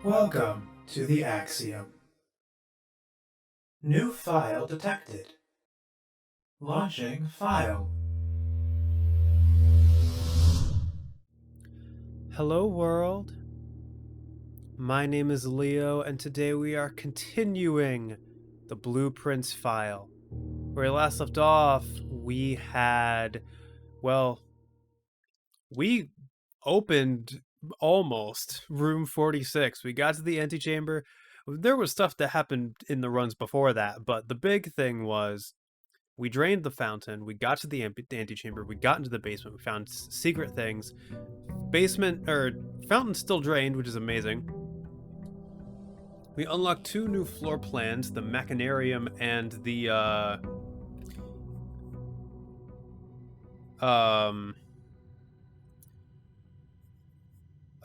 Welcome to the Axiom. New file detected. Launching file. Hello world, my name is Leo and today we are continuing the Blueprints file. Where we last left off, we opened almost room 46. We got to the antechamber. There was stuff that happened in the runs before that, but the big thing was we drained the fountain, we got to the antechamber, we got into the basement, we found secret things. Fountain still drained, which is amazing. We unlocked 2 new floor plans, the Machinarium and the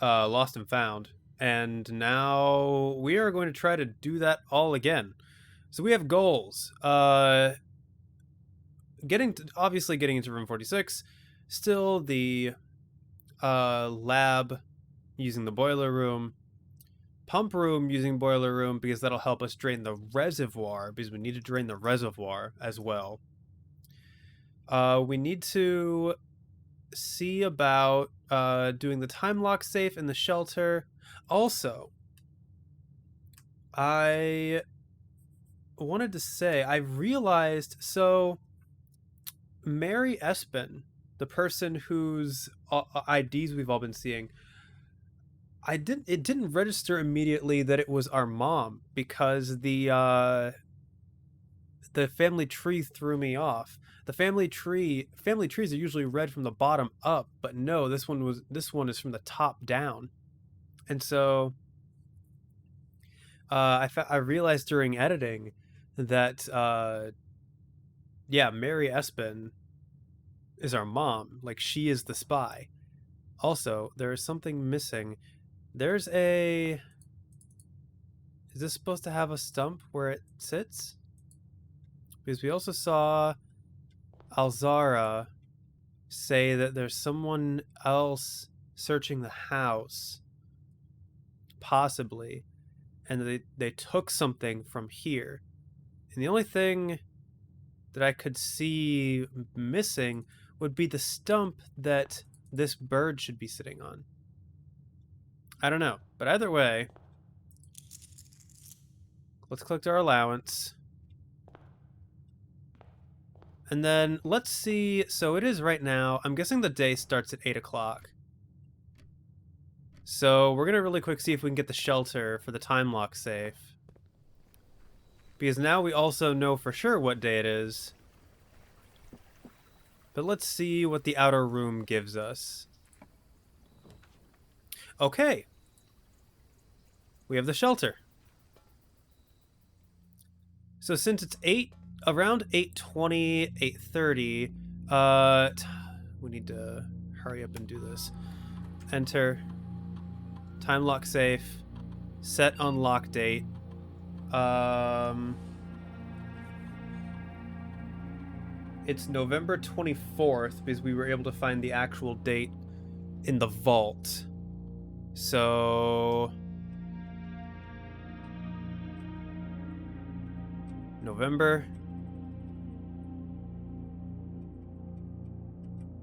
Lost and Found. And now we are going to try to do that all again. So we have goals. Getting into room 46. Still the lab using the boiler room. Pump room using boiler room because that'll help us drain the reservoir, because we need to drain the reservoir as well. We need to see about doing the time lock safe in the shelter. Also, I wanted to say, I realized, so Mary Espen, the person whose IDs we've all been seeing, it didn't register immediately that it was our mom because the family tree threw me off. The family trees are usually read from the bottom up, but no, this one is from the top down. And so I realized during editing that Mary Espen is our mom, like she is the spy. Also, there is something missing. Is this supposed to have a stump where it sits? Because we also saw Alzara say that there's someone else searching the house, possibly, and they took something from here. And the only thing that I could see missing would be the stump that this bird should be sitting on. I don't know, but either way, let's collect our allowance. And then let's see. So it is right now. I'm guessing the day starts at 8 o'clock. So we're going to really quick see if we can get the shelter for the time lock safe. Because now we also know for sure what day it is. But let's see what the outer room gives us. Okay. We have the shelter. So since it's around 8:20, 8:30, we need to hurry up and do this. Enter. Time lock safe. Set unlock date. It's November 24th because we were able to find the actual date in the vault. So November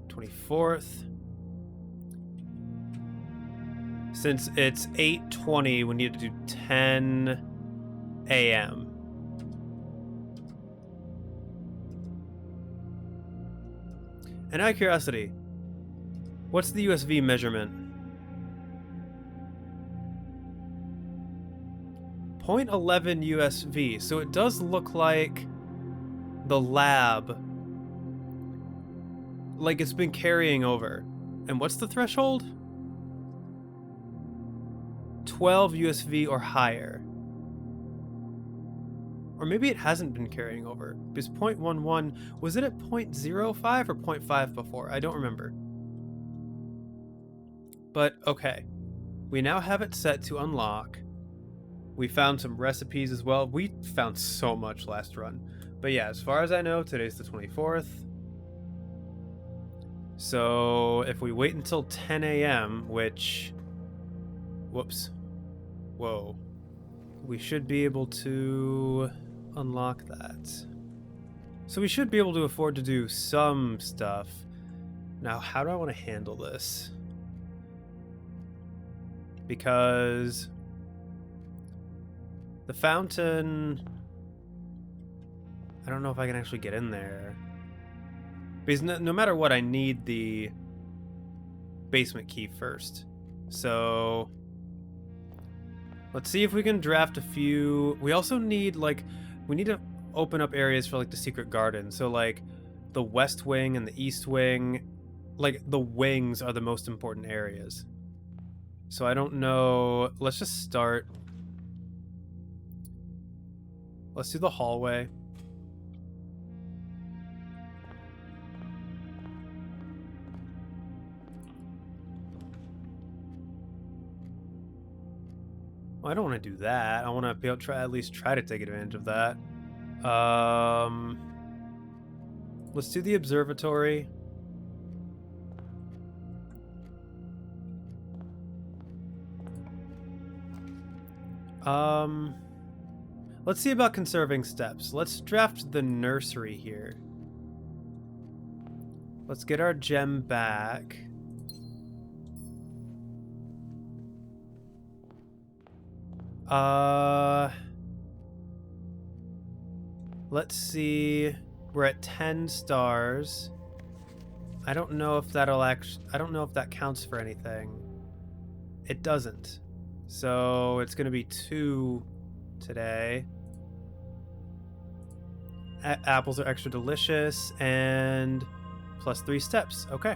24th. Since it's 8:20, we need to do 10 a.m. And out of curiosity, what's the USV measurement? 0.11 USV. So it does look like the lab, like it's been carrying over. And what's the threshold? 12 USV or higher. Or maybe it hasn't been carrying over. Because 0.11, was it at 0.05 or 0.5 before? I don't remember. But okay. We now have it set to unlock. We found some recipes as well. We found so much last run. But yeah, as far as I know, today's the 24th. So if we wait until 10 a.m., which... Whoops. Whoa. We should be able to unlock that. So we should be able to afford to do some stuff. Now, how do I want to handle this? Because the fountain, I don't know if I can actually get in there. Because no matter what, I need the basement key first. So let's see if we can draft a few. We also need, like, we need to open up areas for, like, the secret garden. So, like, the west wing and the east wing, like, the wings are the most important areas. So I don't know. Let's just start. Let's do the hallway. Well, I don't want to do that. I want to be able to at least try to take advantage of that. Let's do the observatory. Let's see about conserving steps. Let's draft the nursery here. Let's get our gem back. Let's see. We're at 10 stars. I don't know if that'll actually, I don't know if that counts for anything. It doesn't. So it's going to be 2 today. Apples are extra delicious and plus 3 steps. Okay.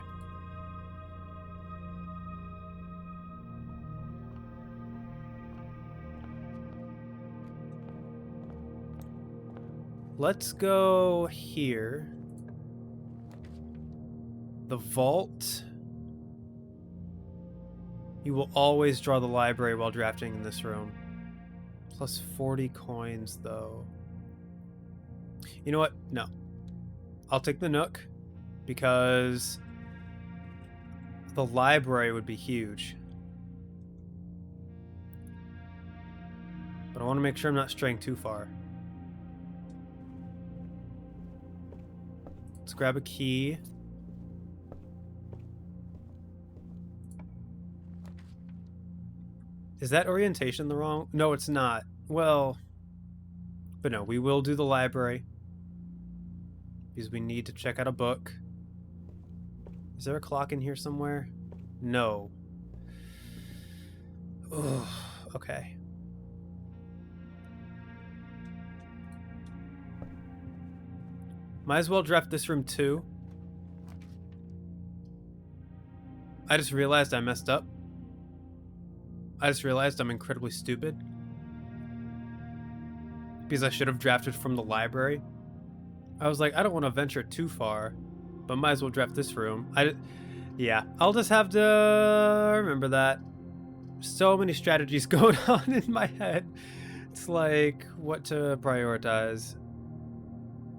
Let's go here. The vault. You will always draw the library while drafting in this room. Plus 40 coins, though. You know what? No. I'll take the Nook, because the library would be huge. But I want to make sure I'm not straying too far. Let's grab a key. Is that orientation the wrong? No, it's not. Well, but no, we will do the library because we need to check out a book. Is there a clock in here somewhere? No. Ugh, okay. Might as well draft this room too. I just realized I messed up. I just realized I'm incredibly stupid. Because I should have drafted from the library. I was like, I don't want to venture too far, but might as well draft this room. Yeah, I'll just have to remember that. So many strategies going on in my head. It's like, what to prioritize.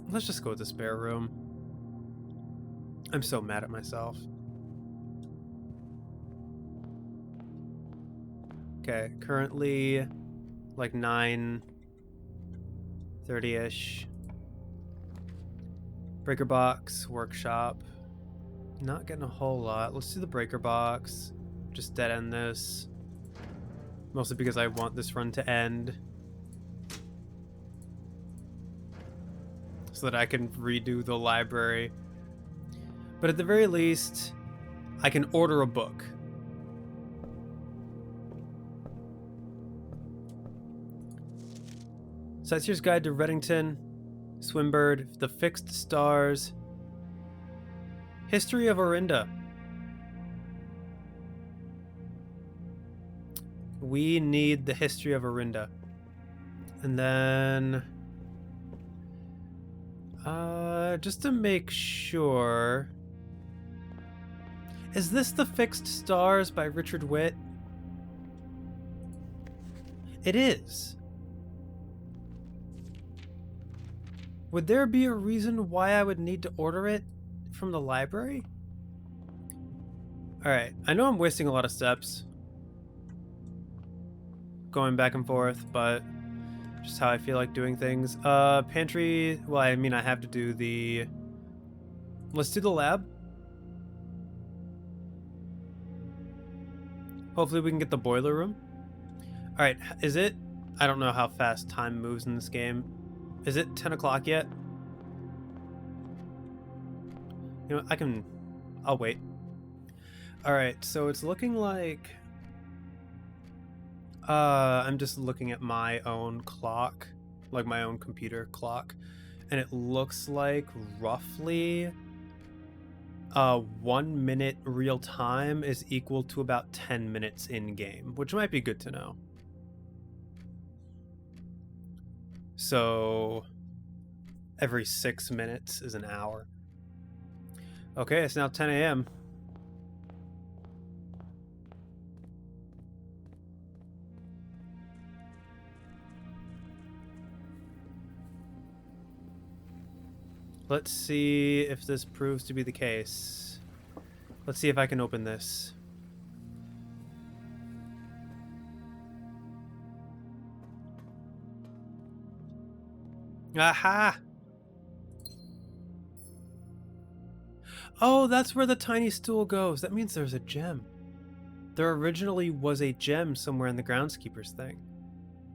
Let's just go with the spare room. I'm so mad at myself. Okay, currently like 9:30-ish. Breaker box, workshop. Not getting a whole lot. Let's do the breaker box. Just dead end this. Mostly because I want this run to end. So that I can redo the library. But at the very least, I can order a book. Sightseer's Guide to Redacted, Swimbird, The Fixed Stars, History of Orinda. We need the History of Orinda. And then, just to make sure, is this The Fixed Stars by Richard Witt? It is. Would there be a reason why I would need to order it from the library? Alright, I know I'm wasting a lot of steps. going back and forth, but just how I feel like doing things. Pantry, well, I mean, I have to do the... Let's do the lab. Hopefully we can get the boiler room. Alright, is it... I don't know how fast time moves in this game. Is it 10 o'clock yet? You know, I'll wait. Alright, so it's looking like... I'm just looking at my own clock, like my own computer clock, and it looks like roughly 1 minute real time is equal to about 10 minutes in game, which might be good to know. So every 6 minutes is an hour. Okay, it's now 10 a.m. Let's see if this proves to be the case. Let's see if I can open this. Aha! Oh, that's where the tiny stool goes. That means there's a gem. There originally was a gem somewhere in the groundskeeper's thing.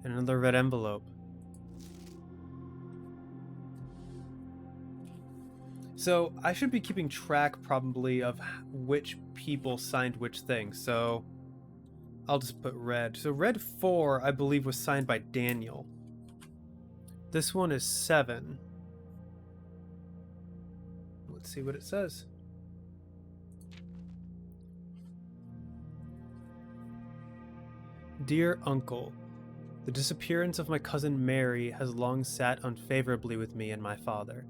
And another red envelope. So I should be keeping track probably of which people signed which thing. So I'll just put red. So red 4, I believe, was signed by Daniel. This one is 7. Let's see what it says. Dear Uncle, the disappearance of my cousin Mary has long sat unfavorably with me and my father,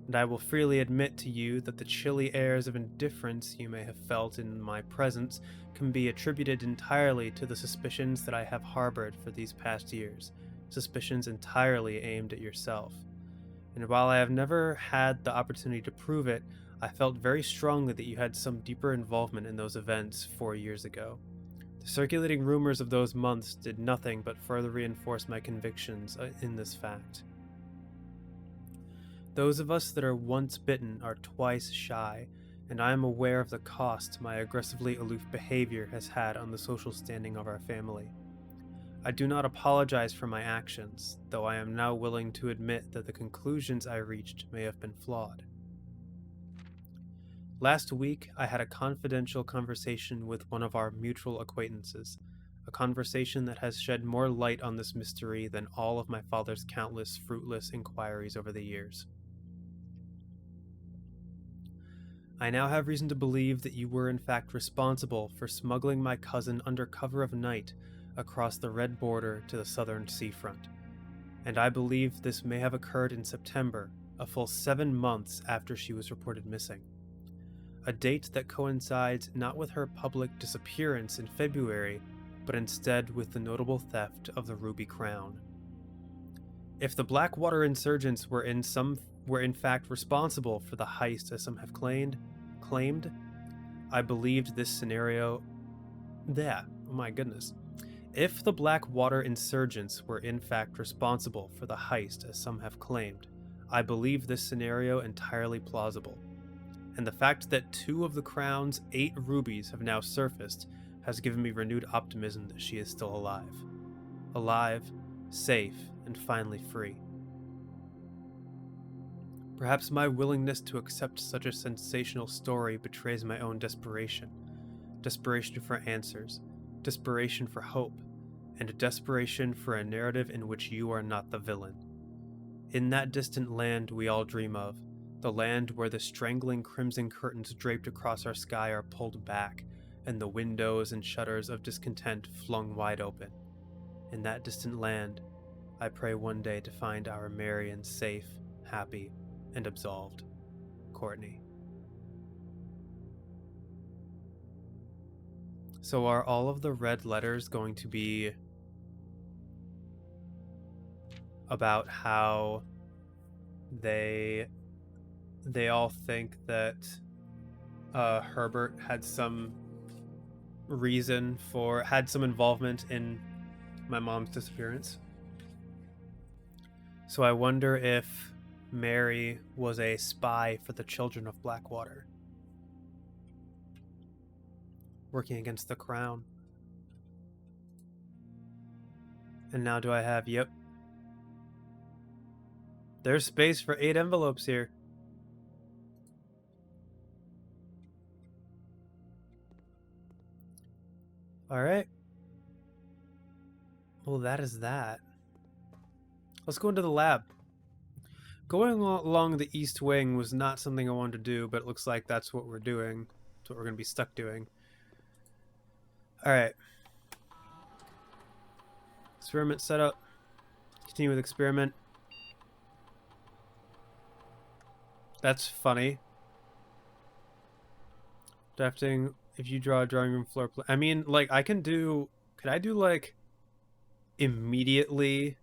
and I will freely admit to you that the chilly airs of indifference you may have felt in my presence can be attributed entirely to the suspicions that I have harbored for these past years, suspicions entirely aimed at yourself. And while I have never had the opportunity to prove it, I felt very strongly that you had some deeper involvement in those events 4 years ago. The circulating rumors of those months did nothing but further reinforce my convictions in this fact. Those of us that are once bitten are twice shy, and I am aware of the cost my aggressively aloof behavior has had on the social standing of our family. I do not apologize for my actions, though I am now willing to admit that the conclusions I reached may have been flawed. Last week, I had a confidential conversation with one of our mutual acquaintances, a conversation that has shed more light on this mystery than all of my father's countless fruitless inquiries over the years. I now have reason to believe that you were in fact responsible for smuggling my cousin under cover of night across the red border to the southern seafront, and I believe this may have occurred in September, a full 7 months after she was reported missing. A date that coincides not with her public disappearance in February, but instead with the notable theft of the Ruby Crown. If the Blackwater insurgents were in fact responsible for the heist as some have claimed, I believed this scenario... Oh my goodness. If the Blackwater insurgents were in fact responsible for the heist as some have claimed, I believe this scenario entirely plausible. And the fact that 2 of the Crown's 8 rubies have now surfaced has given me renewed optimism that she is still alive. Alive, safe, and finally free. Perhaps my willingness to accept such a sensational story betrays my own desperation. Desperation for answers, desperation for hope, and a desperation for a narrative in which you are not the villain. In that distant land we all dream of, the land where the strangling crimson curtains draped across our sky are pulled back, and the windows and shutters of discontent flung wide open. In that distant land, I pray one day to find our Marion safe, happy, and absolved. Courtney. So are all of the red letters going to be about how they all think that Herbert had some involvement in my mom's disappearance. So I wonder if Mary was a spy for the Children of Blackwater, working against the Crown. And now do I have, yep. There's space for 8 envelopes here. Alright. Well, that is that. Let's go into the lab. Going along the east wing was not something I wanted to do, but it looks like that's what we're doing. That's what we're going to be stuck doing. Alright. Experiment setup. Continue with experiment. That's funny. Drafting, if you draw a drawing room floor plan. I mean, like, I can do... Could I do, like, immediately,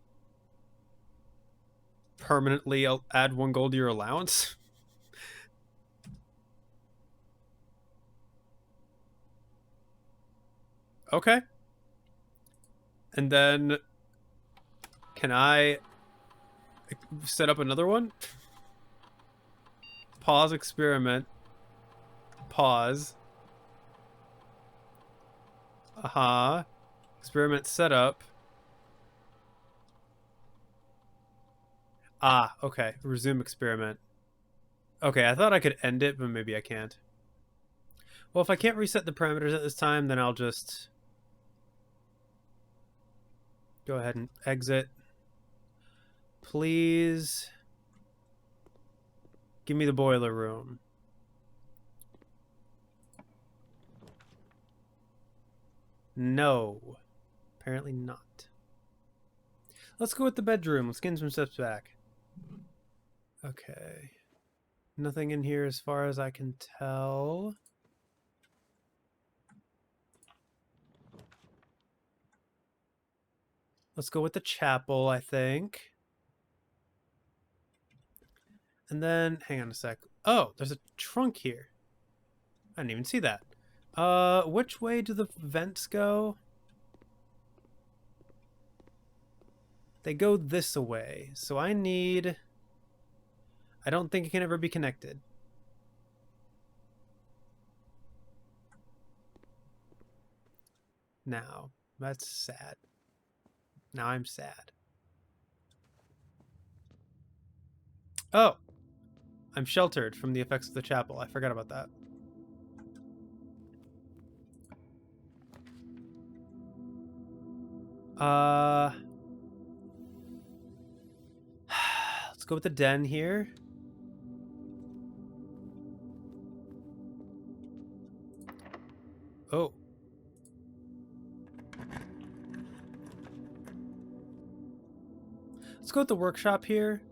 permanently add 1 gold to your allowance? Okay. And then, can I set up another one? Pause experiment. Pause. Experiment setup. Ah, okay. Resume experiment. Okay, I thought I could end it, but maybe I can't. Well, if I can't reset the parameters at this time, then I'll just go ahead and exit. Please give me the boiler room. No. Apparently not. Let's go with the bedroom. Let's gain some steps back. Okay. Nothing in here as far as I can tell. Let's go with the chapel, I think. And then, hang on a sec. Oh, there's a trunk here. I didn't even see that. Which way do the vents go? They go this way. So I need... I don't think it can ever be connected. Now, that's sad. Now I'm sad. Oh! I'm sheltered from the effects of the chapel. I forgot about that. Let's go with the den here. Oh. Let's go with the workshop here.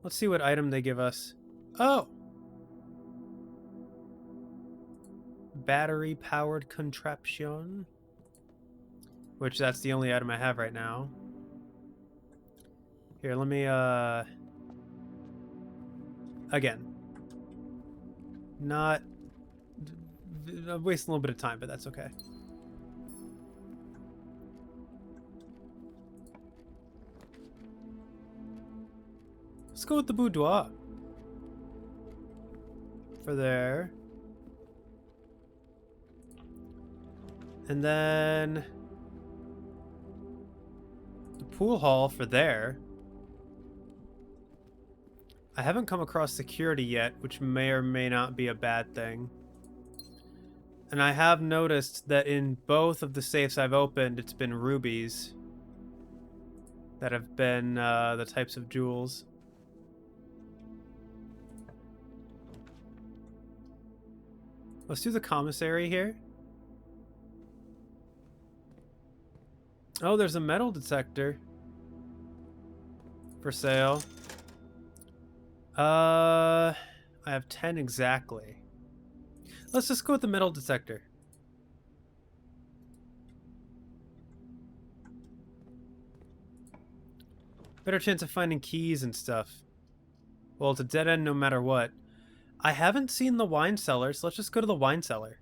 Let's see what item they give us. Oh! Battery-powered contraption. Which, that's the only item I have right now. Here, let me, again. Not... I'm wasting a little bit of time, but that's okay. Let's go with the boudoir. For there. And then... the pool hall for there. I haven't come across security yet, which may or may not be a bad thing. And I have noticed that in both of the safes I've opened, it's been rubies that have been the types of jewels. Let's do the commissary here. Oh, there's a metal detector for sale. I have 10 exactly. Let's just go with the metal detector. Better chance of finding keys and stuff. Well, it's a dead end no matter what. I haven't seen the wine cellar, so let's just go to the wine cellar.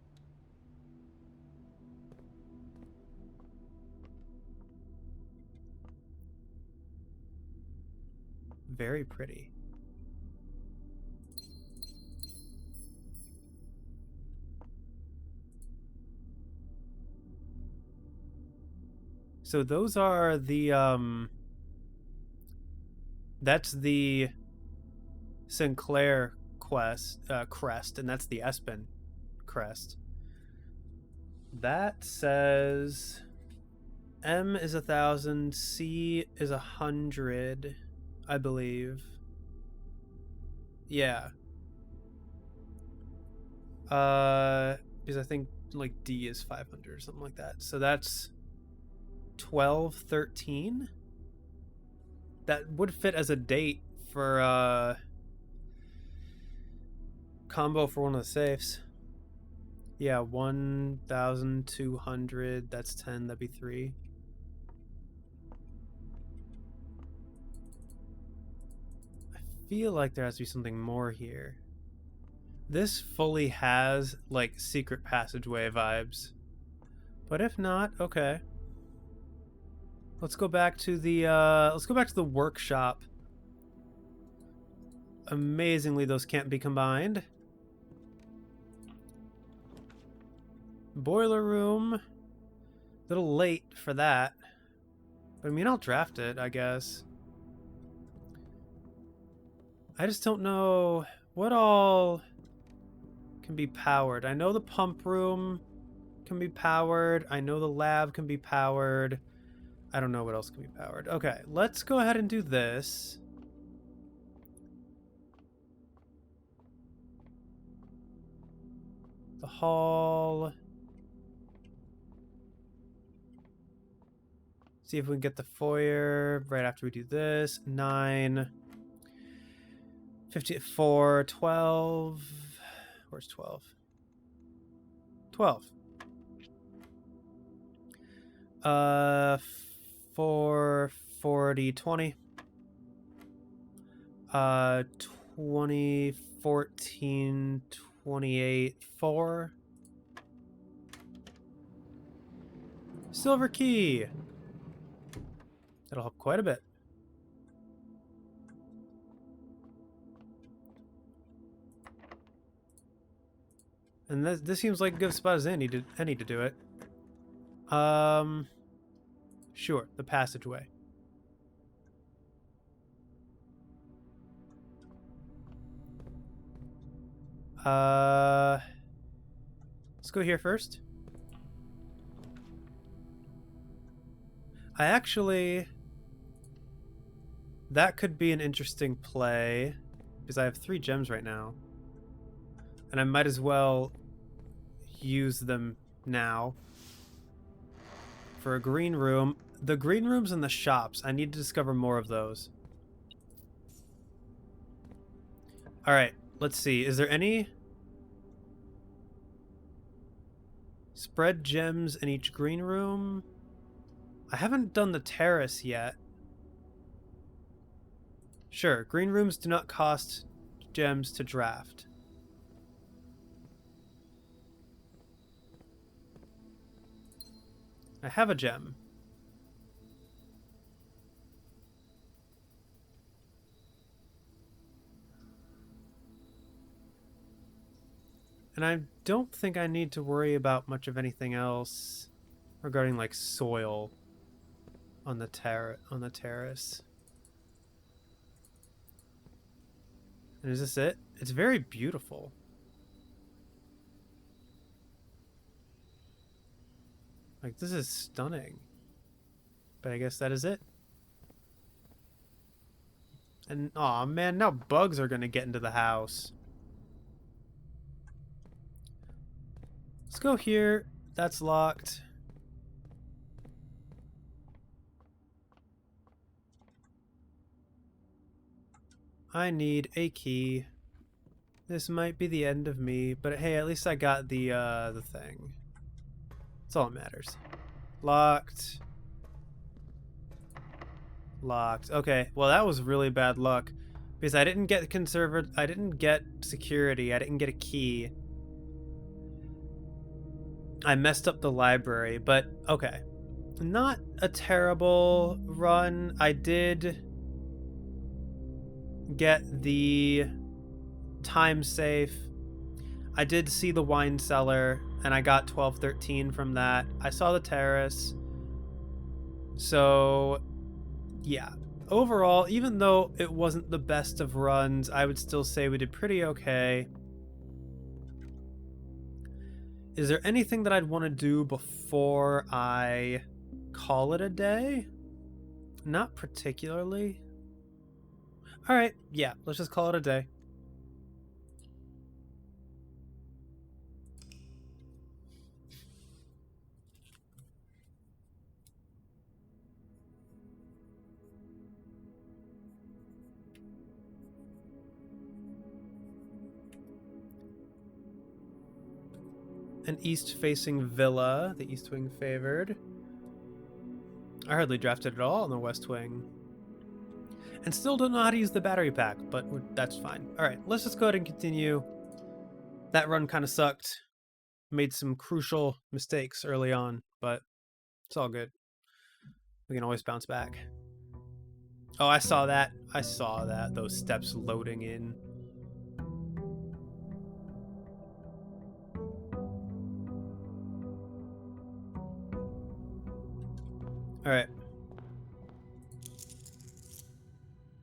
very pretty. So those are the that's the Sinclair crest, and that's the Espen crest. That says M is 1,000, C is 100, I believe. Yeah. Because I think like D is 500 or something like that. So that's 12, 13. That would fit as a date for combo for one of the safes. Yeah, 1,200. That's 10. That'd be 3. I feel like there has to be something more here. This fully has like secret passageway vibes, but if not, okay. Let's go back to the workshop. Amazingly, those can't be combined. Boiler room. A little late for that. But I mean, I'll draft it, I guess. I just don't know what all can be powered. I know the pump room can be powered. I know the lab can be powered. I don't know what else can be powered. Okay, let's go ahead and do this. The hall. See if we can get the foyer right after we do this. 9, 54, 12. Where's 12? 12. 4, 40, 20. 20, 14, 28, 4. Silver key. That'll help quite a bit. And this seems like a good spot as any to do it. Sure, the passageway. Let's go here first. That could be an interesting play, because I have 3 gems right now. And I might as well use them now. For a green room. The green rooms and the shops. I need to discover more of those. Alright, let's see. Is there any... spread gems in each green room? I haven't done the terrace yet. Sure, green rooms do not cost gems to draft. I have a gem. And I don't think I need to worry about much of anything else regarding like soil on the terrace. And is this it? It's very beautiful. Like, this is stunning. But I guess that is it. And, aw, man, now bugs are gonna get into the house. Let's go here. That's locked. I need a key. This might be the end of me, but hey, at least I got the thing. That's all that matters. Locked. Locked. Okay, well that was really bad luck. Because I didn't get I didn't get security, I didn't get a key. I messed up the library, but okay. Not a terrible run. I did get the time safe. I did see the wine cellar, and I got 1213 from that. I saw the terrace. So, yeah. Overall, even though it wasn't the best of runs, I would still say we did pretty okay. Is there anything that I'd want to do before I call it a day? Not particularly. Alright, yeah, let's just call it a day. An east-facing villa, the east wing favored. I hardly drafted at all on the west wing. And still don't know how to use the battery pack, but that's fine. Alright, let's just go ahead and continue. That run kind of sucked. Made some crucial mistakes early on, but it's all good. We can always bounce back. Oh, I saw that. I saw that. Those steps loading in. Alright.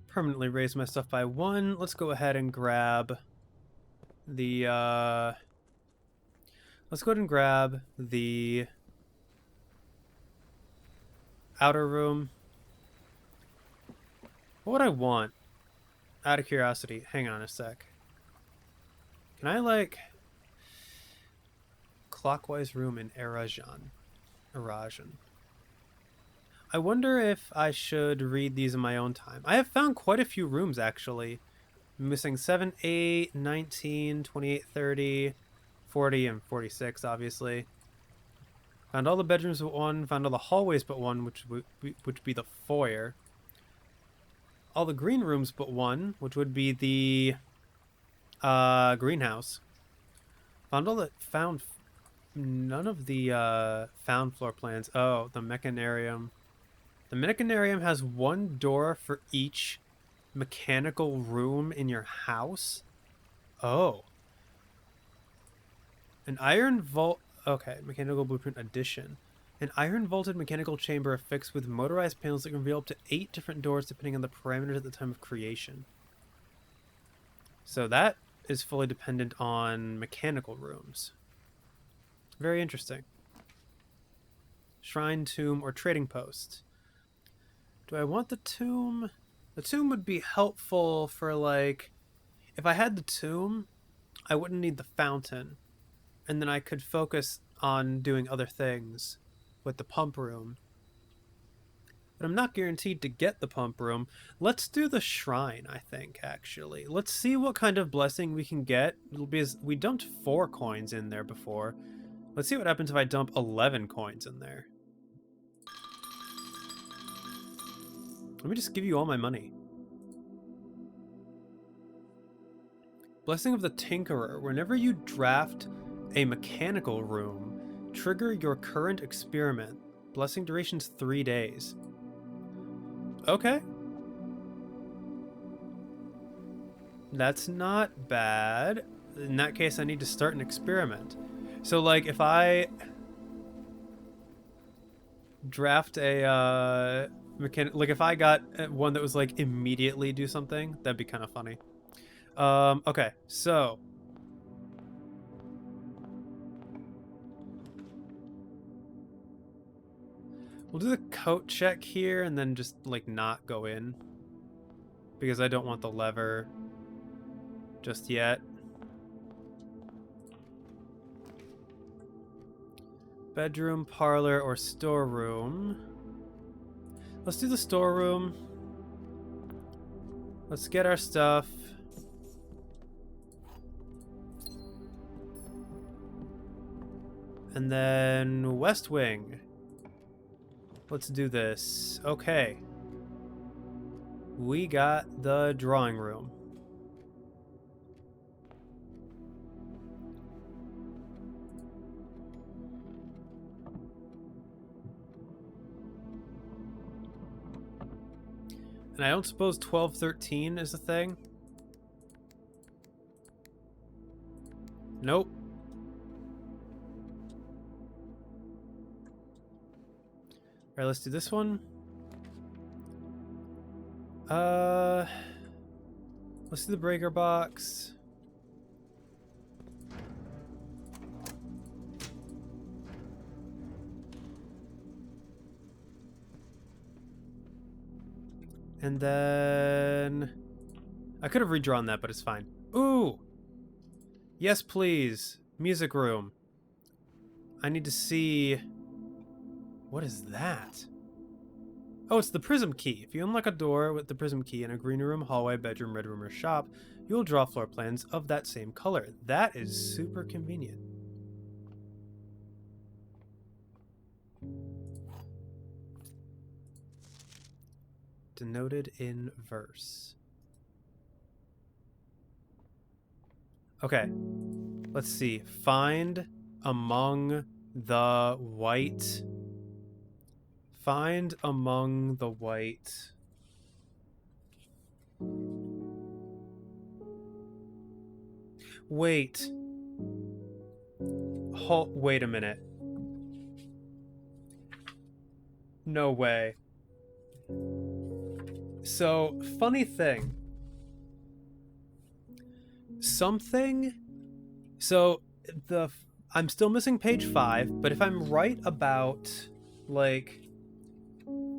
Permanently raise my stuff by 1. Let's go ahead and grab the, let's go ahead and grab the outer room. What would I want? Out of curiosity. Hang on a sec. Can I, like... Clockwise room in Erajan. I wonder if I should read these in my own time. I have found quite a few rooms, actually. I'm missing 7, 8, 19, 28, 30, 40, and 46, obviously. Found all the bedrooms but 1. Found all the hallways but 1, which would be the foyer. All the green rooms but 1, which would be the greenhouse. Found none of the found floor plans. Oh, the mechanarium. The mechanarium has 1 door for each mechanical room in your house. Oh. An iron vault. Okay, mechanical blueprint addition. An iron vaulted mechanical chamber affixed with motorized panels that can reveal up to 8 different doors depending on the parameters at the time of creation. So that is fully dependent on mechanical rooms. Very interesting. Shrine, tomb, or trading post. Do I want the tomb? The tomb would be helpful for, like... If I had the tomb, I wouldn't need the fountain. And then I could focus on doing other things with the pump room. But I'm not guaranteed to get the pump room. Let's do the shrine, I think, actually. Let's see what kind of blessing we can get. Because we dumped 4 coins in there before. Let's see what happens if I dump 11 coins in there. Let me just give you all my money. Blessing of the Tinkerer. Whenever you draft a mechanical room, trigger your current experiment. Blessing duration's 3 days. Okay. That's not bad. In that case, I need to start an experiment. So, like, if I draft a like if I got one that was like immediately do something, that'd be kind of funny. Okay, so we'll do the coat check here and then just like not go in because I don't want the lever just yet. Bedroom, parlor, or storeroom. Let's do the storeroom. Let's get our stuff. And then West Wing. Let's do this. Okay. We got the drawing room. And I don't suppose 1213 is a thing? Nope. All right, let's do this one. Let's do the breaker box. And then I could have redrawn that, but it's fine. Ooh! Yes, please. Music room. I need to see... What is that? Oh, it's the prism key. If you unlock a door with the prism key in a green room, hallway, bedroom, red room, or shop, you'll draw floor plans of that same color. That is super convenient. Denoted in verse. Okay. Let's see. Find among the white... Find among the white... Wait. Wait a minute. No way. So, funny thing. Something... So, I'm still missing page 5, but if I'm right about, like,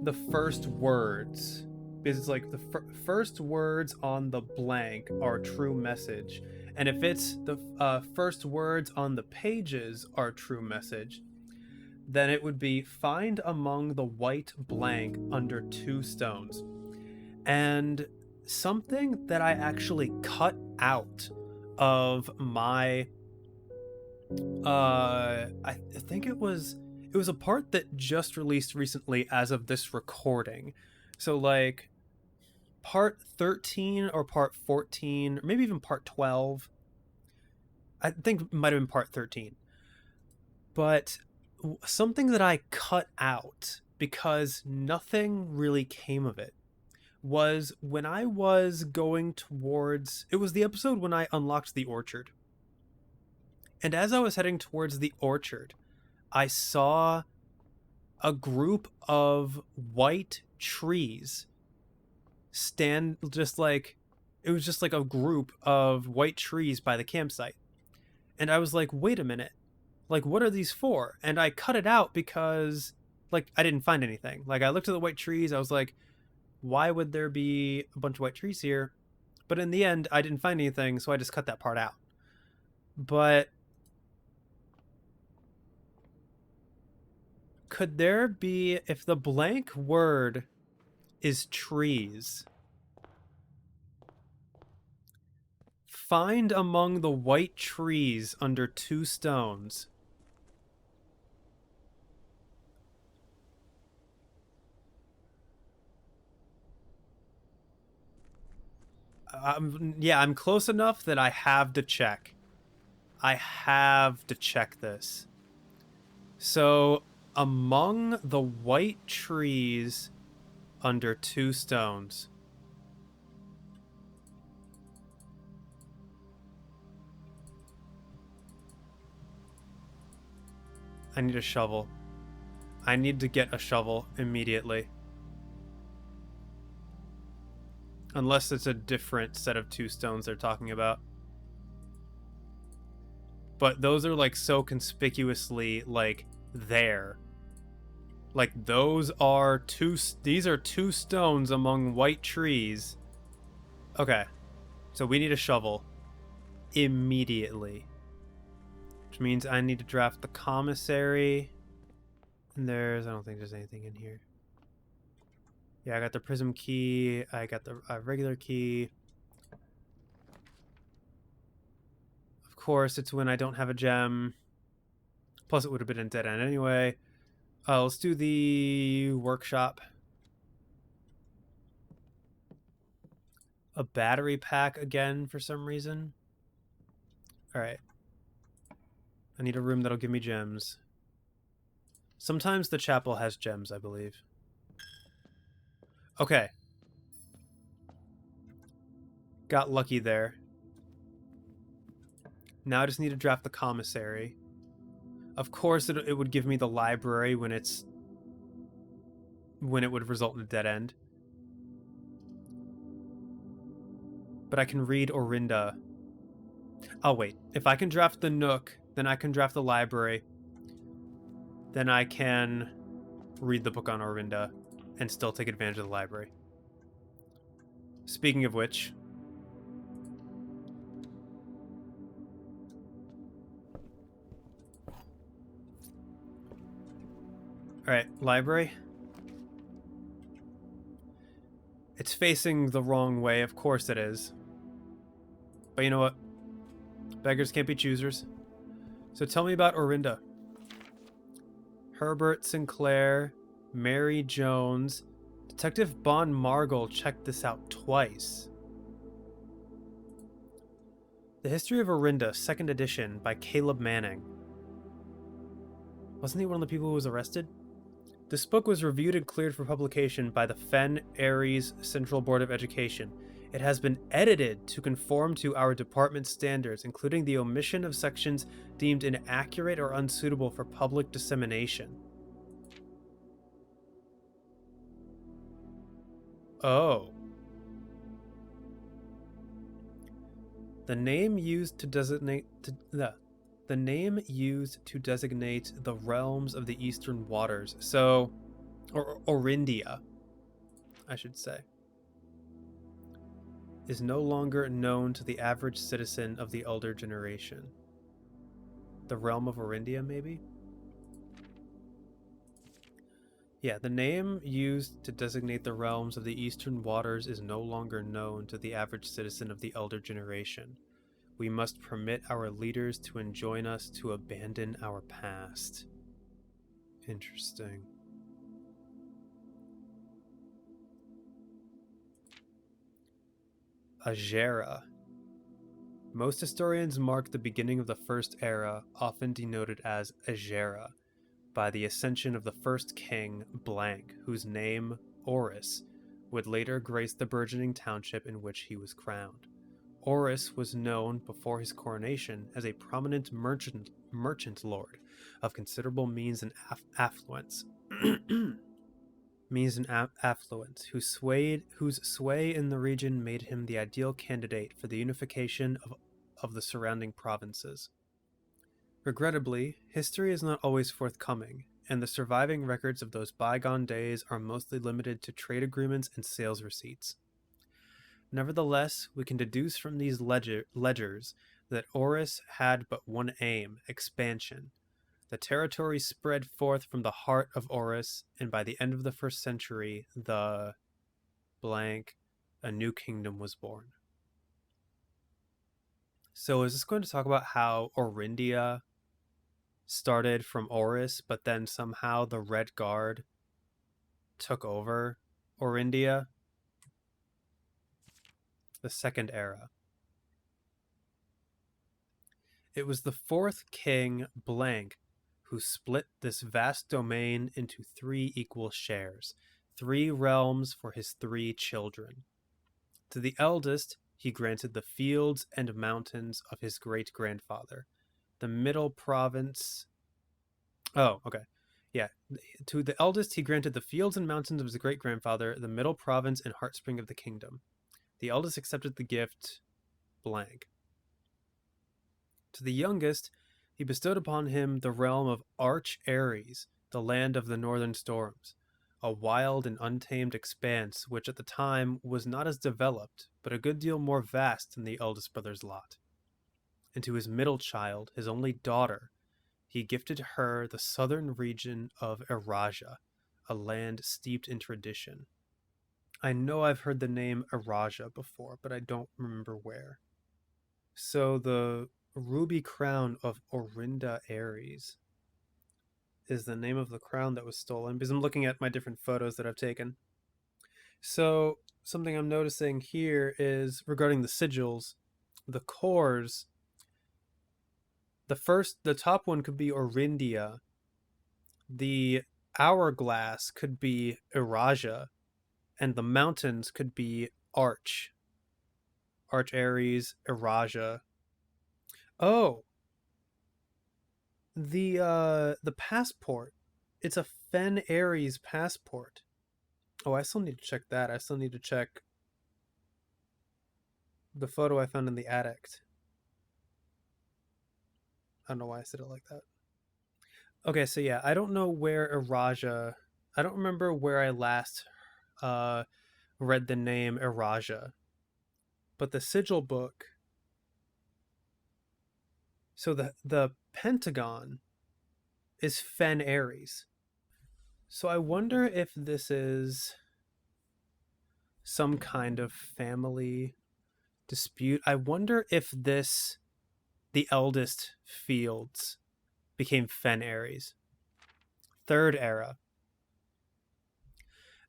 the first words, because it's like the first words on the blank are true message, and if it's the first words on the pages are true message, then it would be find among the white blank under 2 stones. And something that I actually cut out of my I think it was a part that just released recently as of this recording. So like part 13 or part 14 or maybe even part 12. I think it might have been part 13. But something that I cut out because nothing really came of it was when I was going towards... It was the episode when I unlocked the orchard. And as I was heading towards the orchard, I saw a group of white trees stand just like... It was just like a group of white trees by the campsite. And I was like, wait a minute. Like, what are these for? And I cut it out because, like, I didn't find anything. Like, I looked at the white trees. I was like, why would there be a bunch of white trees here? But in the end, I didn't find anything, so I just cut that part out. But could there be, if the blank word is trees, find among the white trees under 2 stones. I'm close enough that I have to check. I have to check this. So, among the white trees under 2 stones. I need a shovel. I need to get a shovel immediately. Unless it's a different set of 2 stones they're talking about. But those are like so conspicuously like there. Like those are these are 2 stones among white trees. Okay. So we need a shovel immediately. Which means I need to draft the commissary. And I don't think there's anything in here. Yeah, I got the prism key. I got the regular key. Of course, it's when I don't have a gem. Plus, it would have been in dead end anyway. Let's do the workshop. A battery pack again for some reason. Alright. I need a room that'll give me gems. Sometimes the chapel has gems, I believe. Okay. Got lucky there. Now I just need to draft the commissary. Of course, it would give me the library when it would result in a dead end. But I can read Orinda. Oh, wait. If I can draft the Nook, then I can draft the library. Then I can read the book on Orinda and still take advantage of the library. Speaking of which... Alright, library. It's facing the wrong way, of course it is. But you know what? Beggars can't be choosers. So tell me about Orinda. Herbert Sinclair, Mary Jones. Detective Bon Margle checked this out twice. The History of Orinda, 2nd edition, by Caleb Manning. Wasn't he one of the people who was arrested? This book was reviewed and cleared for publication by the Fen Aries Central Board of Education. It has been edited to conform to our department's standards, including the omission of sections deemed inaccurate or unsuitable for public dissemination. Oh. The name used to designate the name used to designate the realms of the eastern waters. So, or Orindia, I should say, is no longer known to the average citizen of the elder generation. The realm of Orindia, maybe? Yeah, the name used to designate the realms of the eastern waters is no longer known to the average citizen of the elder generation. We must permit our leaders to enjoin us to abandon our past. Interesting. Agera. Most historians mark the beginning of the First Era, often denoted as Agera, by the ascension of the first king, Blank, whose name, Oris, would later grace the burgeoning township in which he was crowned. Oris was known before his coronation as a prominent merchant lord of considerable means and affluence. Whose sway in the region made him the ideal candidate for the unification of the surrounding provinces. Regrettably, history is not always forthcoming, and the surviving records of those bygone days are mostly limited to trade agreements and sales receipts. Nevertheless, we can deduce from these ledgers that Oris had but one aim: expansion. The territory spread forth from the heart of Oris, and by the end of the 1st century, a new kingdom was born. So is this going to talk about how Orindia started from Oris, but then somehow the Red Guard took over Orindia? The 2nd Era. It was the 4th king, Blank, who split this vast domain into 3 equal shares, 3 realms for his 3 children. To the eldest, he granted the fields and mountains of his great-grandfather. The middle province... Oh, okay. Yeah. To the eldest, he granted the fields and mountains of his great-grandfather, the middle province and heartspring of the kingdom. The eldest accepted the gift, Blank. To the youngest, he bestowed upon him the realm of Arch Aries, the land of the northern storms, a wild and untamed expanse which at the time was not as developed, but a good deal more vast than the eldest brother's lot. And to his middle child, his only daughter, he gifted her the southern region of Eraja, a land steeped in tradition. I know I've heard the name Eraja before, but I don't remember where. So the Ruby Crown of Orinda Aries is the name of the crown that was stolen, because I'm looking at my different photos that I've taken. So something I'm noticing here is regarding the sigils, the cores. The top one could be Orindia. The hourglass could be Eraja, and the mountains could be Arch Aries, Eraja. Oh, the passport. It's a Fen Aries passport. Oh, I still need to check that. I still need to check the photo I found in the attic. I don't know why I said it like that. Okay, so yeah, I don't know where Iraja. I don't remember where I last uh read the name Iraja, but the sigil book. So the Pentagon is Fen Aries. So I wonder if this is some kind of family dispute. I wonder if the eldest fields became Fen Aries. Third era.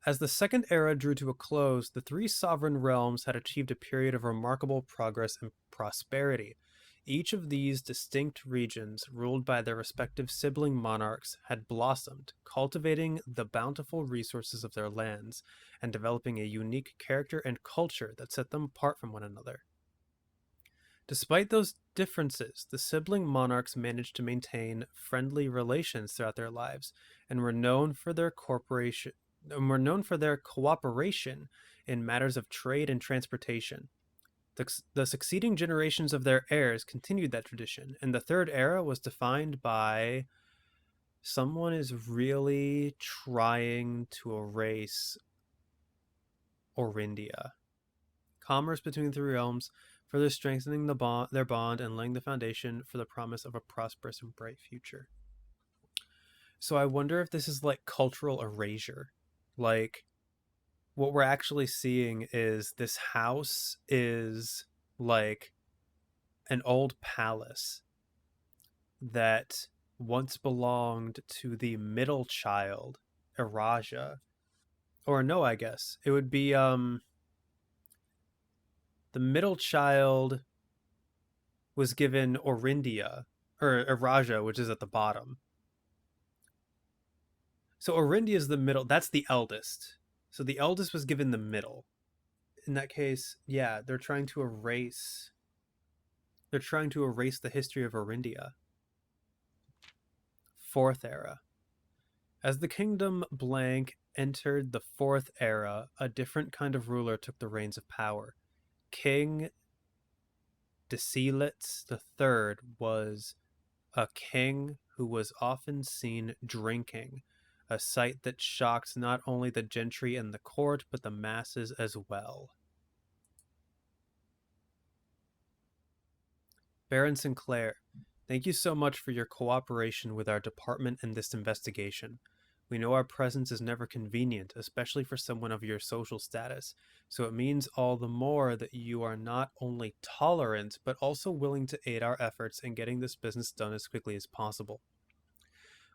As the Second Era drew to a close, the three sovereign realms had achieved a period of remarkable progress and prosperity. Each of these distinct regions, ruled by their respective sibling monarchs, had blossomed, cultivating the bountiful resources of their lands and developing a unique character and culture that set them apart from one another. Despite those differences, the sibling monarchs managed to maintain friendly relations throughout their lives and were known for their cooperation in matters of trade and transportation. The succeeding generations of their heirs continued that tradition, and the third era was defined by someone is really trying to erase Orindia. Commerce between the three realms, further strengthening their bond and laying the foundation for the promise of a prosperous and bright future. So I wonder if this is like cultural erasure. Like what we're actually seeing is this house is like an old palace that once belonged to the middle child, Iraja. Or no, I guess. It would be the middle child was given Orindia or Iraja, which is at the bottom. So Orindia is the middle. That's the eldest. So the eldest was given the middle. In that case, yeah, they're trying to erase the history of Orindia. Fourth era. As the kingdom blank entered the fourth era, a different kind of ruler took the reins of power. King Decilits III was a king who was often seen drinking, a sight that shocked not only the gentry and the court, but the masses as well. Baron Sinclair, thank you so much for your cooperation with our department in this investigation. We know our presence is never convenient, especially for someone of your social status, so it means all the more that you are not only tolerant, but also willing to aid our efforts in getting this business done as quickly as possible.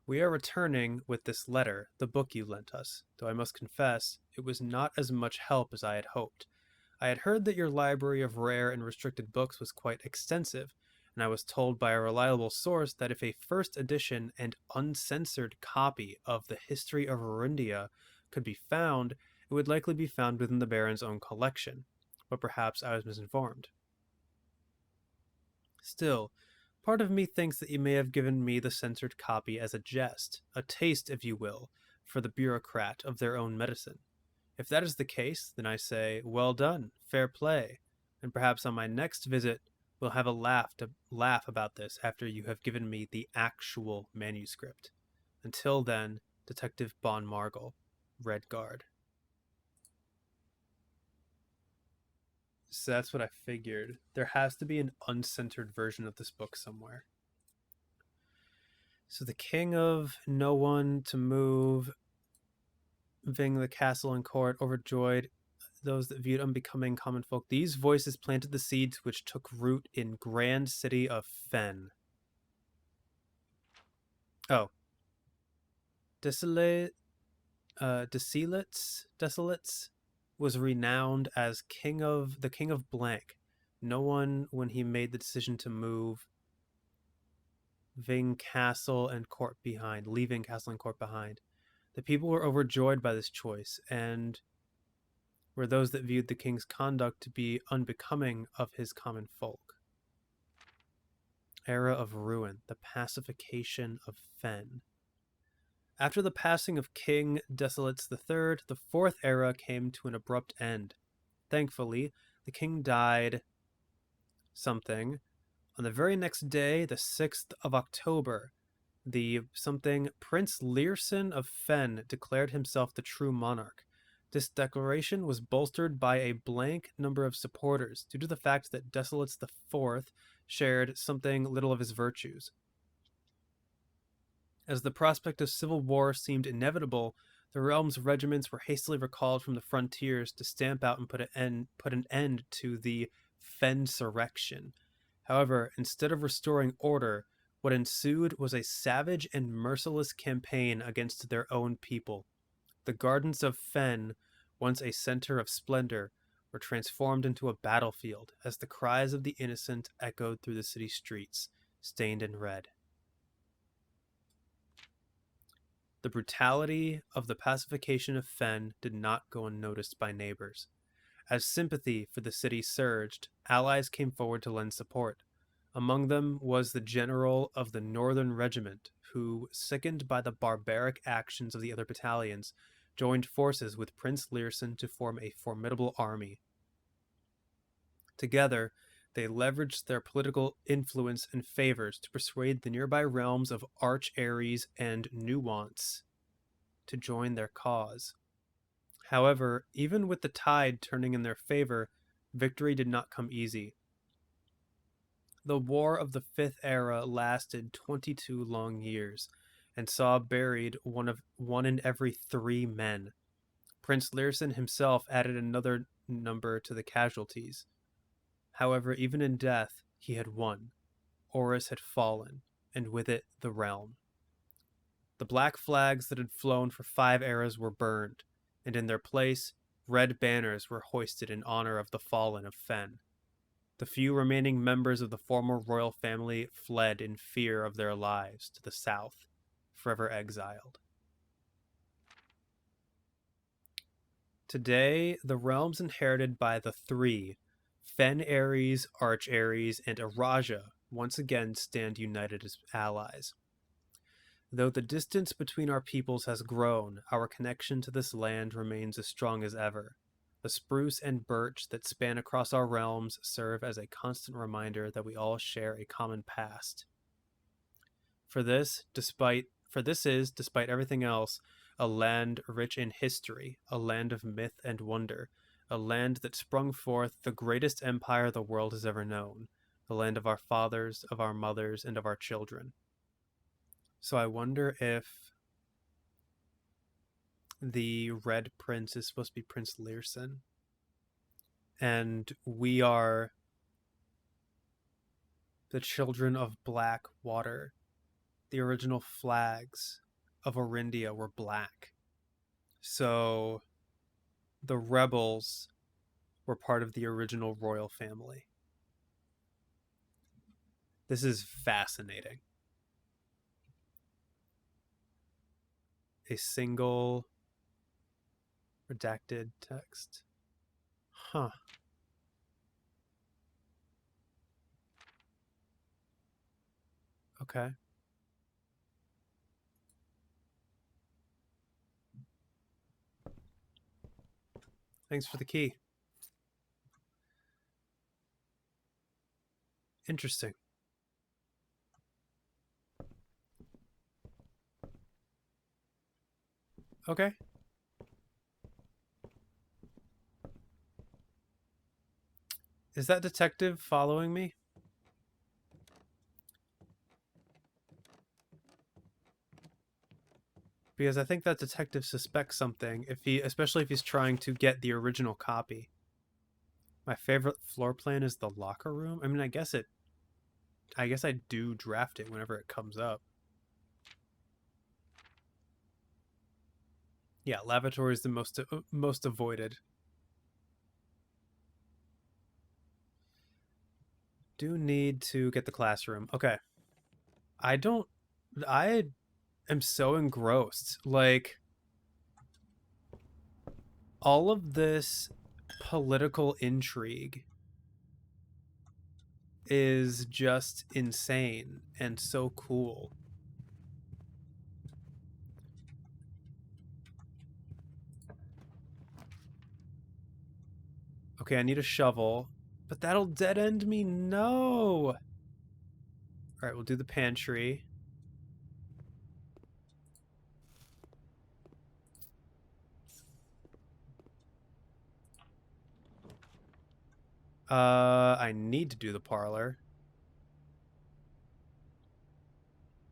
We are returning with this letter, the book you lent us, though I must confess, it was not as much help as I had hoped. I had heard that your library of rare and restricted books was quite extensive, and I was told by a reliable source that if a first edition and uncensored copy of the History of Orindia could be found, it would likely be found within the Baron's own collection. But perhaps I was misinformed. Still, part of me thinks that you may have given me the censored copy as a jest, a taste, if you will, for the bureaucrat of their own medicine. If that is the case, then I say, well done, fair play, and perhaps on my next visit we'll have a laugh about this after you have given me the actual manuscript. Until then, Detective Bon Margle, Red Guard. So that's what I figured. There has to be an uncensored version of this book somewhere. So the king of no one to move, Ving the castle and court, overjoyed those that viewed unbecoming common folk. These voices planted the seeds which took root in grand city of Fen. Oh. Desolates was renowned as king of blank. No one, when he made the decision to move Ving Castle and Court behind, leaving Castle and Court behind. The people were overjoyed by this choice, and were those that viewed the king's conduct to be unbecoming of his common folk. Era of ruin, the pacification of Fen. After the passing of King Desolates III, the fourth era came to an abrupt end. Thankfully, the king died something. On the very next day, the 6th of October, the something Prince Learson of Fen declared himself the true monarch. This declaration was bolstered by a blank number of supporters due to the fact that Desolates IV shared something little of his virtues. As the prospect of civil war seemed inevitable, the realm's regiments were hastily recalled from the frontiers to stamp out and put an end to the Fensurrection. However, instead of restoring order, what ensued was a savage and merciless campaign against their own people. The gardens of Fen, once a center of splendor, were transformed into a battlefield as the cries of the innocent echoed through the city streets, stained in red. The brutality of the pacification of Fen did not go unnoticed by neighbors. As sympathy for the city surged, allies came forward to lend support. Among them was the general of the Northern Regiment, who, sickened by the barbaric actions of the other battalions, joined forces with Prince Learson to form a formidable army. Together, they leveraged their political influence and favors to persuade the nearby realms of Arch Ares and Nuance to join their cause. However, even with the tide turning in their favor, victory did not come easy. The War of the Fifth Era lasted 22 long years and saw buried one in every 3 men. Prince Learson himself added another number to the casualties. However, even in death, he had won. Horus had fallen, and with it, the realm. The black flags that had flown for 5 eras were burned, and in their place, red banners were hoisted in honor of the fallen of Fen. The few remaining members of the former royal family fled in fear of their lives to the south, forever exiled. Today, the realms inherited by the 3, Fen Ares, Arch Ares, and Araja, once again stand united as allies. Though the distance between our peoples has grown, our connection to this land remains as strong as ever. The spruce and birch that span across our realms serve as a constant reminder that we all share a common past. For this is, despite everything else, a land rich in history, a land of myth and wonder, a land that sprung forth the greatest empire the world has ever known, the land of our fathers, of our mothers, and of our children. So I wonder if the Red Prince is supposed to be Prince Learson, and we are the children of Black Water. The original flags of Orindia were black. So the rebels were part of the original royal family. This is fascinating. A single redacted text. Huh. Okay. Thanks for the key. Interesting. Okay. Is that detective following me? Because I think that detective suspects something, especially if he's trying to get the original copy. My favorite floor plan is the locker room. I mean, I guess I do draft it whenever it comes up. Yeah, lavatory is the most avoided. Do need to get the classroom. Okay. I am so engrossed. Like, all of this political intrigue is just insane and so cool. Okay, I need a shovel, but that'll dead end me. No. All right, we'll do the pantry. I need to do the parlor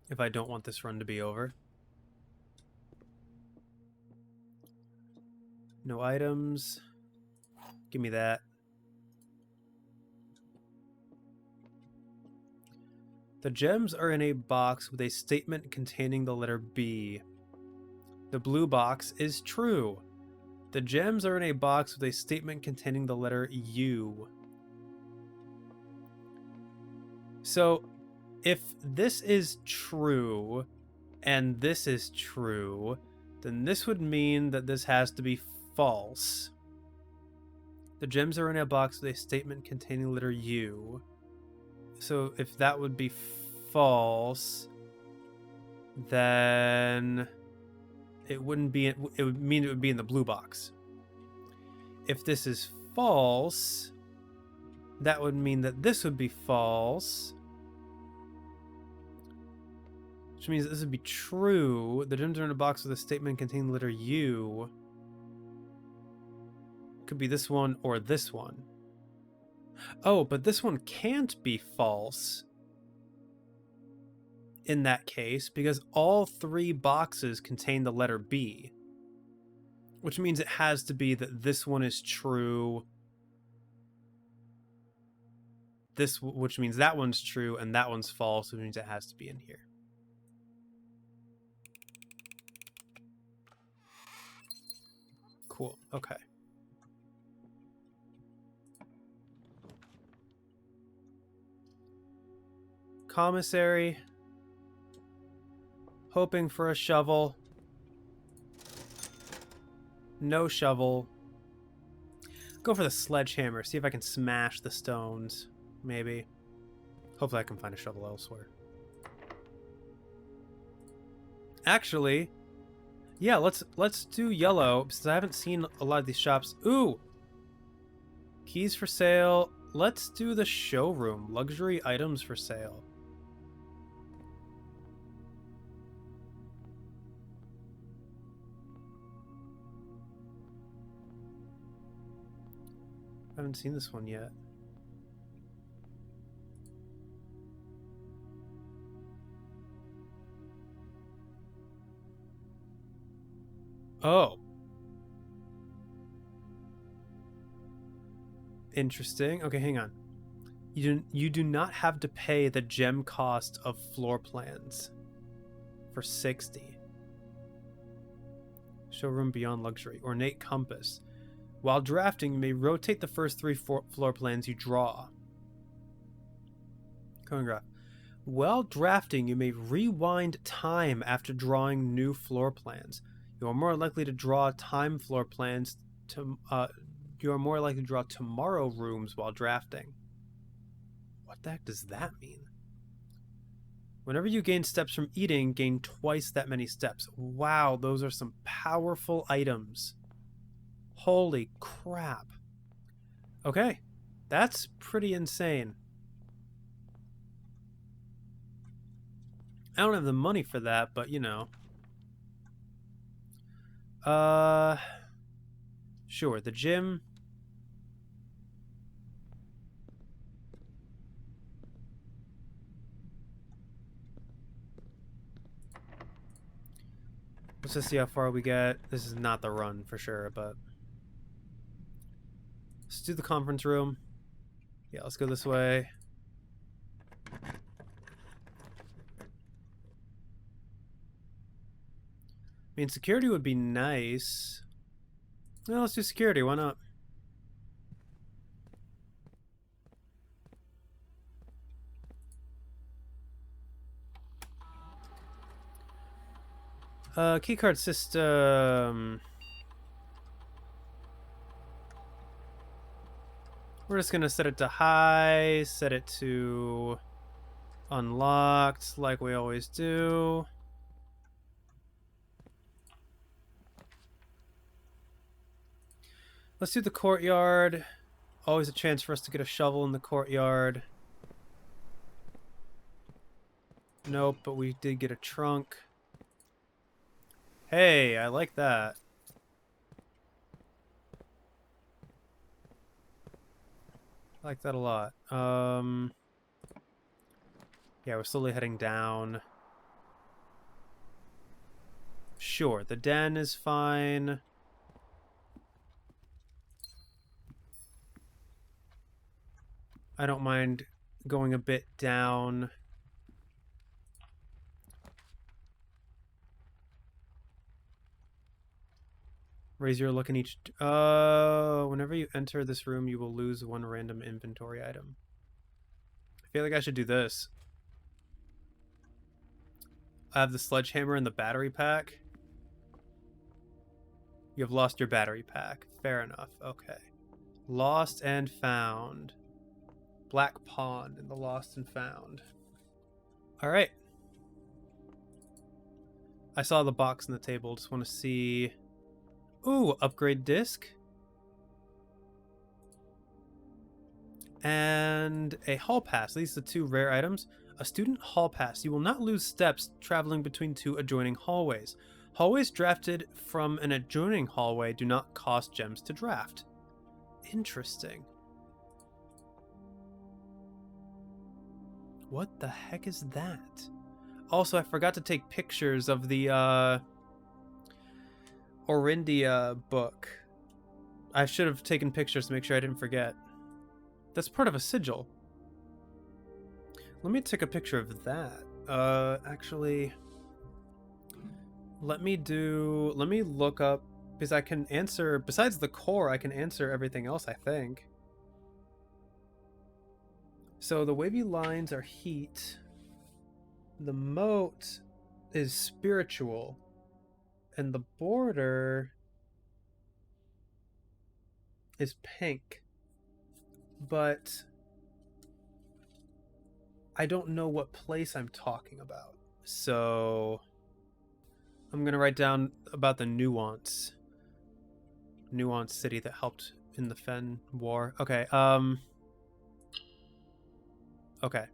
if I don't want this run to be over. No items. Give me that. The gems are in a box with a statement containing the letter B. The blue box is true. The gems are in a box with a statement containing the letter U. So, if this is true and this is true, then this would mean that this has to be false. The gems are in a box with a statement containing the letter U. So if that would be false, then it wouldn't be. It would mean it would be in the blue box. If this is false, that would mean that this would be false, which means that this would be true. The gems are in a box with a statement containing the letter U. Could be this one or this one. Oh, but this one can't be false in that case because all three boxes contain the letter B, which means it has to be that this one is true, which means that one's true and that one's false, which means it has to be in here. Cool. Okay. Commissary. Hoping for a shovel. No shovel. Go for the sledgehammer. See if I can smash the stones. Maybe. Hopefully I can find a shovel elsewhere. Actually, yeah, let's do yellow, since I haven't seen a lot of these shops. Ooh! Keys for sale. Let's do the showroom. Luxury items for sale. I haven't seen this one yet. Oh. Interesting. Okay, hang on. You do not have to pay the gem cost of floor plans for 60. Showroom beyond luxury. Ornate compass. While drafting, you may rotate the first 3 floor plans you draw. Chronograph. While drafting, you may rewind time after drawing new floor plans. You are more likely to draw time floor plans to. You are more likely to draw tomorrow rooms while drafting. What the heck does that mean? Whenever you gain steps from eating, gain twice that many steps. Wow, those are some powerful items. Holy crap. Okay, that's pretty insane. I don't have the money for that, but you know. Sure, the gym. Let's just see how far we get. This is not the run for sure, but let's do the conference room. Yeah, let's go this way. I mean, security would be nice. No, let's do security. Why not? Keycard system. We're just gonna set it to high, set it to unlocked, like we always do. Let's do the courtyard. Always a chance for us to get a shovel in the courtyard. Nope, but we did get a trunk. Hey, I like that. I like that a lot. Yeah, we're slowly heading down. Sure, the den is fine. I don't mind going a bit down. Raise your look in each... whenever you enter this room, you will lose one random inventory item. I feel like I should do this. I have the sledgehammer and the battery pack. You have lost your battery pack. Fair enough. Okay. Lost and found. Black Pond in the lost and found. Alright. I saw the box on the table. Just want to see... Ooh, upgrade disc. And a hall pass. These are the two rare items. A student hall pass. You will not lose steps traveling between two adjoining hallways. Hallways drafted from an adjoining hallway do not cost gems to draft. Interesting. What the heck is that? Also, I forgot to take pictures of the Orindia book. I should have taken pictures to make sure I didn't forget. That's part of a sigil. Let me take a picture of that. Actually, let me look up, because I can answer, besides the core, I can answer everything else, I think. So the wavy lines are heat. The moat is spiritual. And the border is pink. But I don't know what place I'm talking about. So I'm going to write down about the nuance. Nuance city that helped in the Fen War. Okay, okay.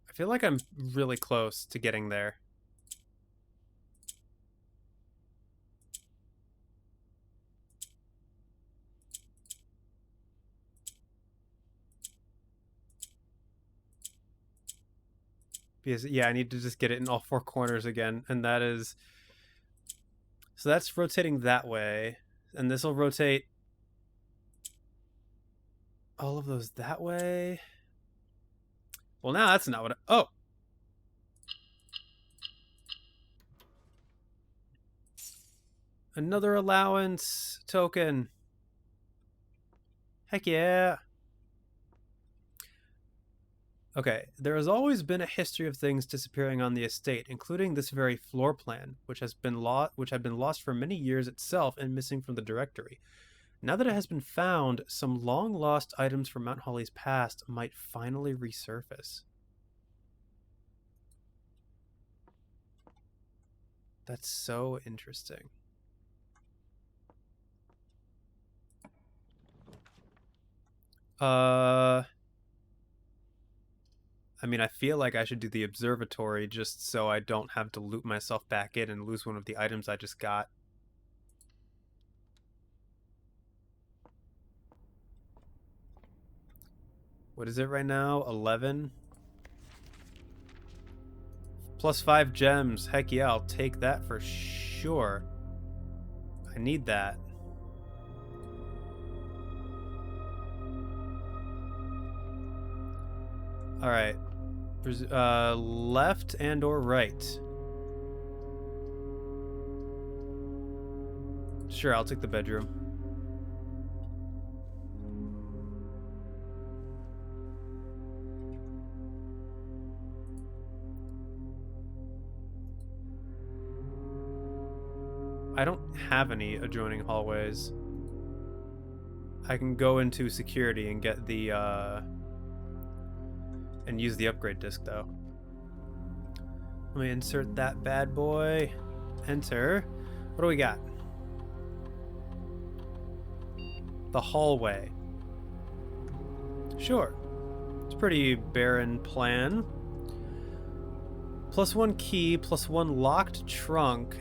I feel like I'm really close to getting there. Because, yeah, I need to just get it in all four corners again. And that is... So that's rotating that way. And this will rotate all of those that way. Well, now that's not what I... Oh! Another allowance token. Heck yeah. Okay, there has always been a history of things disappearing on the estate, including this very floor plan, which had been lost for many years itself and missing from the directory. Now that it has been found, some long-lost items from Mount Holly's past might finally resurface. That's so interesting. I mean, I feel like I should do the observatory just so I don't have to loop myself back in and lose one of the items I just got. What is it right now? 11? Plus 5 gems. Heck yeah, I'll take that for sure. I need that. Alright. Left and or right? Sure, I'll take the bedroom. I don't have any adjoining hallways. I can go into security and get the, and use the upgrade disc, though. Let me insert that bad boy. Enter. What do we got? The hallway. Sure. It's a pretty barren plan. +1 key, +1 locked trunk,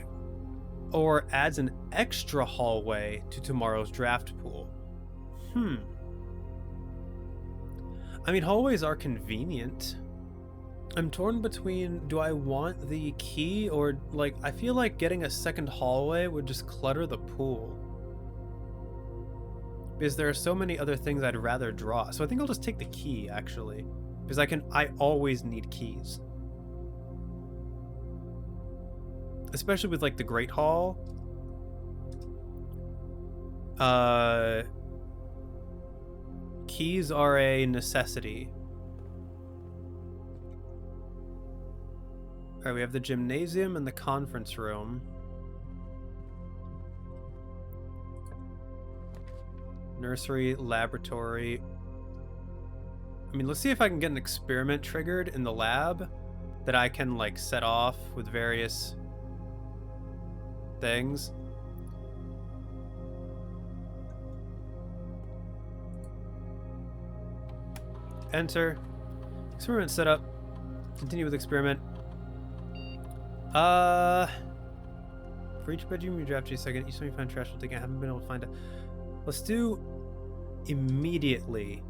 or adds an extra hallway to tomorrow's draft pool. I mean, hallways are convenient. I'm torn between, do I want the key or, like, I feel like getting a second hallway would just clutter the pool. Because there are so many other things I'd rather draw. So I think I'll just take the key, actually. Because I always need keys. Especially with, like, the Great Hall. Keys are a necessity. Alright, we have the gymnasium and the conference room. Nursery, laboratory. I mean, let's see if I can get an experiment triggered in the lab that I can, like, set off with various things. Enter. Experiment set up. Continue with experiment. For each bedroom you draft each second, each time you find trash will take. I haven't been able to find it. Let's do immediately.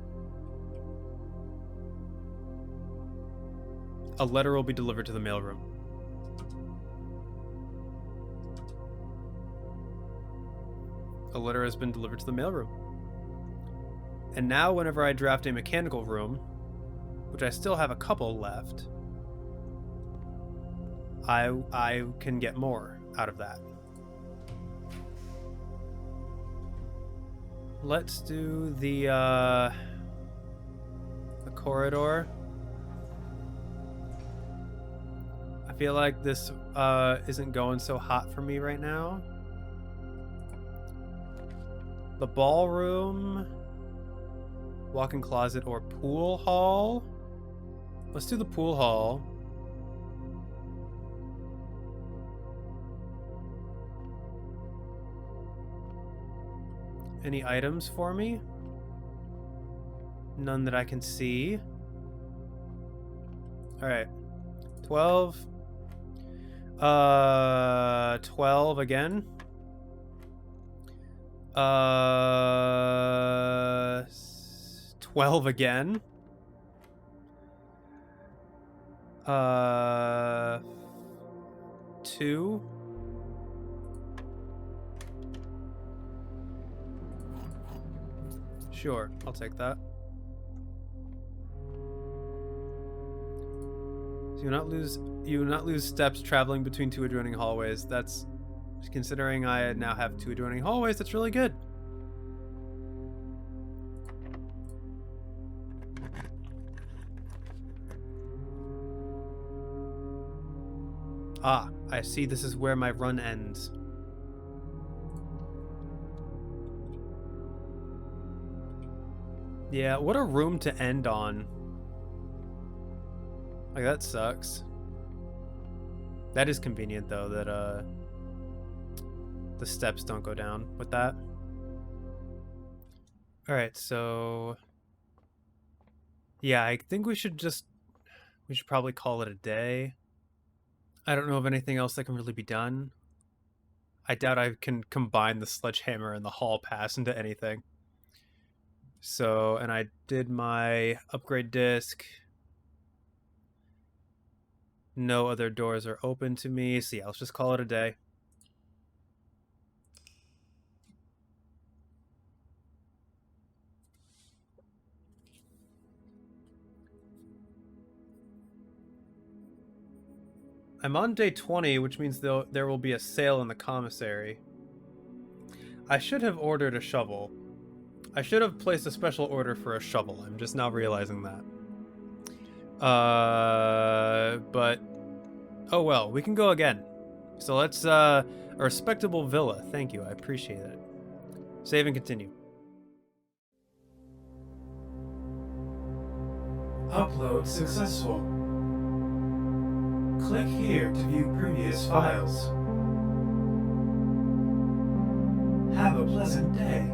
A letter will be delivered to the mailroom. A letter has been delivered to the mailroom. And now whenever I draft a mechanical room, which I still have a couple left, I can get more out of that. Let's do the corridor. I feel like this isn't going so hot for me right now. The ballroom, walk-in closet, or pool hall. Let's do the pool hall. Any items for me? None that I can see. All right. 12. 12 again. 12 again. 2. Sure, I'll take that. So you will not lose steps traveling between two adjoining hallways. That's, considering I now have two adjoining hallways, that's really good. Ah, I see this is where my run ends. Yeah, what a room to end on. Like, that sucks. That is convenient, though, that the steps don't go down with that. Alright, so... yeah, I think we should just we should probably call it a day. I don't know of anything else that can really be done. I doubt I can combine the sledgehammer and the hall pass into anything. So, and I did my upgrade disc. No other doors are open to me. So yeah, let's just call it a day. I'm on day 20, which means there will be a sale in the commissary. I should have ordered a shovel. I should have placed a special order for a shovel. I'm just now realizing that. But oh well, we can go again. So let's a respectable villa. Thank you, I appreciate it. Save and continue. Upload successful. Click here to view previous files. Have a pleasant day.